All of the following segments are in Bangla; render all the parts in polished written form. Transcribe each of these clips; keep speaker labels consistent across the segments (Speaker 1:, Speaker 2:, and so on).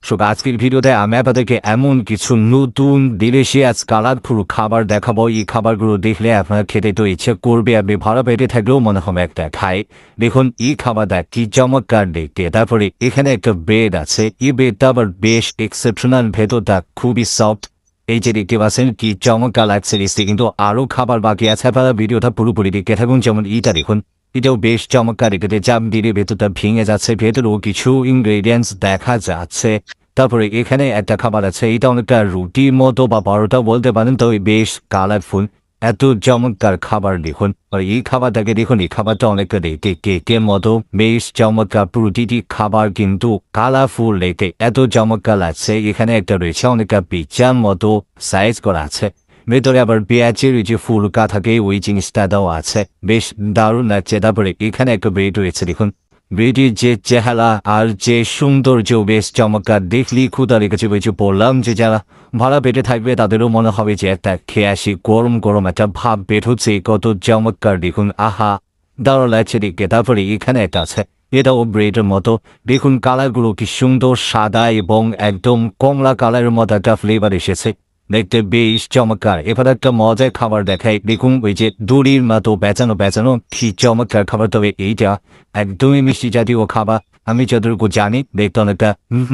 Speaker 1: আজকের ভিডিওতে আমি আপনাদেরকে এমন কিছু নতুন ডিলিশিয়াস কালারফুল খাবার দেখাবো। এই খাবারগুলো দেখলে আপনার খেতে তো ইচ্ছে করবে, আপনি ভালো পেটে থাকলেও মনে হবে একটা খাই। দেখুন এই খাবারটা কি চমৎকার দেখতে। তারপরে এখানে একটা ব্রেড আছে, এই ব্রেডটা আবার বেশ এক্সেপশনাল, ভেতরটা খুবই সফট। এই যে দেখতে পাচ্ছেন কি চমৎকার লাগছে দেখতে, কিন্তু আরও খাবার বাকি আছে, আপনারা ভিডিওটা পুরোপুরি দেখতে থাকুন। যেমন এইটা দেখুন, এটাও বেশ চমৎকার, এটাতে চাপ দিলে ভেতরটা ভেঙে যাচ্ছে, ভেতরেও কিছু ইনগ্রেডিয়েন্টস দেখা যাচ্ছে। তারপরে এখানে একটা খাবার আছে, এটা অনেকটা রুটির মতো বা পরোটা বলতে পারেন, তো বেশ কালারফুল, এত চমৎকার খাবার দেখুন। আর এই খাবারটাকে দেখুন, এই খাবারটা অনেকটা দেখতে কেকের মতো, বেশ চমৎকার, প্রতিটি খাবার কিন্তু কালারফুল দেখতে এত চমৎকার লাগছে। এখানে একটা রয়েছে অনেকটা পিৎজার মতো সাইজ করা আছে, ভেতরে আবার পেঁয়াজের ওই যে ফুলকা থাকে ওই জিনিসটা দেওয়া আছে, বেশ দারুণ লাগছে। তারপরে এখানে একটা ব্রেড রয়েছে দেখুন, ব্রেডের যে চেহারা আর যে সৌন্দর্য বেশ চমৎকার, দেখলেই ক্ষুধা লেগেছে। বুঝে বললাম যে যারা ভাড়া পেটে থাকবে তাদেরও মনে হবে যে একটা খেয়ে আসি, গরম গরম একটা ভাব বের হচ্ছে, কত চমৎকার দেখুন, আহা দারুণ লাগছে দেখতে। তারপরে এখানে একটা আছে, এটাও ব্রেডের মতো, দেখুন কালারগুলো কি সুন্দর, সাদা এবং একদম কমলা কালারের মতো একটা ফ্লেভার এসেছে, দেখতে বেশ চমৎকার। এবার একটা মজার খাবার দেখাই, দেখুন ওই যে দড়ির মতো বেচানো বেচানো কি চমৎকার খাবার। তবে এইটা একদমই মিষ্টি জাতীয় খাবার, আমি যতটুকু জানি দেখতে অনেকটা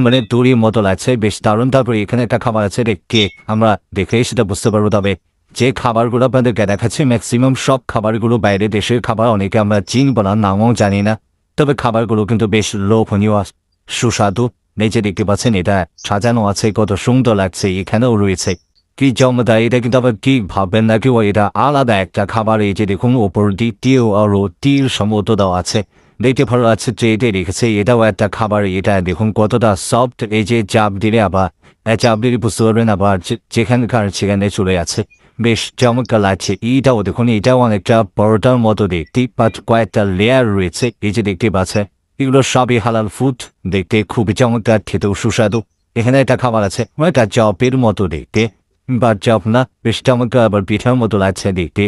Speaker 1: মানে দড়ির মতো লাগছে, বেশ দারুণ। তারপরে এখানে একটা খাবার আছে, কে আমরা দেখে সেটা বুঝতে পারবো। তবে যে খাবারগুলো আপনাদেরকে দেখাচ্ছে ম্যাক্সিমাম সব খাবারগুলো বাইরে দেশের খাবার, অনেকে আমরা চিনব না, নামও জানি না, তবে খাবারগুলো কিন্তু বেশ লোভনীয় সুস্বাদু। এই যে দেখতে পাচ্ছেন এটা সাজানো আছে, কত সুন্দর লাগছে। এখানেও রয়েছে কি চমৎকার, এটা কিন্তু আবার কি ভাববেন না কেউ এটা আলাদা একটা খাবার। এই যে দেখুন ওপর দ্বিতীয় আরও তীর সম্ভবত দেওয়া আছে, দেখতে ভালো লাগছে যে এটা রেখেছে, এটাও একটা খাবার। এটা দেখুন কতটা সফট, এই যে চাপ দিলে আবার চাপ দিলে বুঝতে পারবেন আবার যেখানকার সেখানে চলে আছে, বেশ চমৎকার লাগছে। এইটাও দেখুন, এটাও অনেকটা পরোটার মতো দেখতে, বাট কয়েকটা লেয়ার রয়েছে, এই যে দেখতে পাচ্ছে। এগুলো সবই হালাল ফুড, দেখতে খুবই চমৎকার, খেতেও সুস্বাদু। এখানে একটা খাবার আছে একটা চপের মতো দেখতে, বা চপ না, বেশ চমৎকার, আবার পিঠার মতো লাগছে দেখতে।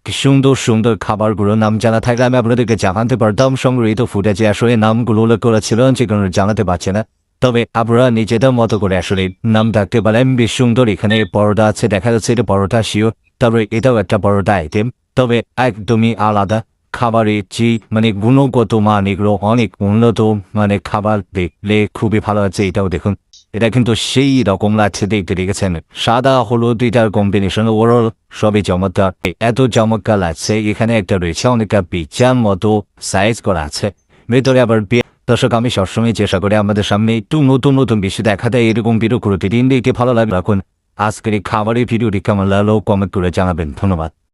Speaker 1: কি সুন্দর সুন্দর খাবারগুলোর নাম জানা থাকলে আমি আপনাদেরকে জানাতে পারতাম। সংগৃহীত ফুটেজে আসলে নামগুলো উল্লেখ করা ছিল, যেগুলো জানাতে পারছে না, তবে আপনারা নিজেদের মতো করে আসলে নাম রাখতে পারেন। বেশ সুন্দর, এখানে পরোটা আছে, দেখা যাচ্ছে এটা পরোটা শিও। তারপরে এটাও একটা পরোটা আইটেম, তবে একদমই আলাদা খাবারের যে মানে গুণগত মান, এগুলো অনেক উন্নত মানে খাবার, দেখলে খুবই ভালো আছে। এটাও দেখুন, এটা কিন্তু সেই রকম লাগছে দেখতে, দেখেছেন সাদা হলুদ এটার কম্বিনেশন, ওভারঅল সবই চমৎকার, এত চমৎকার লাগছে। এখানে একটা রয়েছে অনেকটা পিৎজার মতো সাইজ করা আছে, ভেতরে আবার দর্শক আমি সবসময় চেষ্টা করি আমাদের সামনে একটু নতুন নতুন বিষয় দেখা দেয়, এরকম ভিডিও করে দিন। দেখে ভালো লাগবে। রাখুন আজকের এই খাবারের ভিডিওটি কেমন লাগলো কমেন্ট করে জানাবেন। ধন্যবাদ।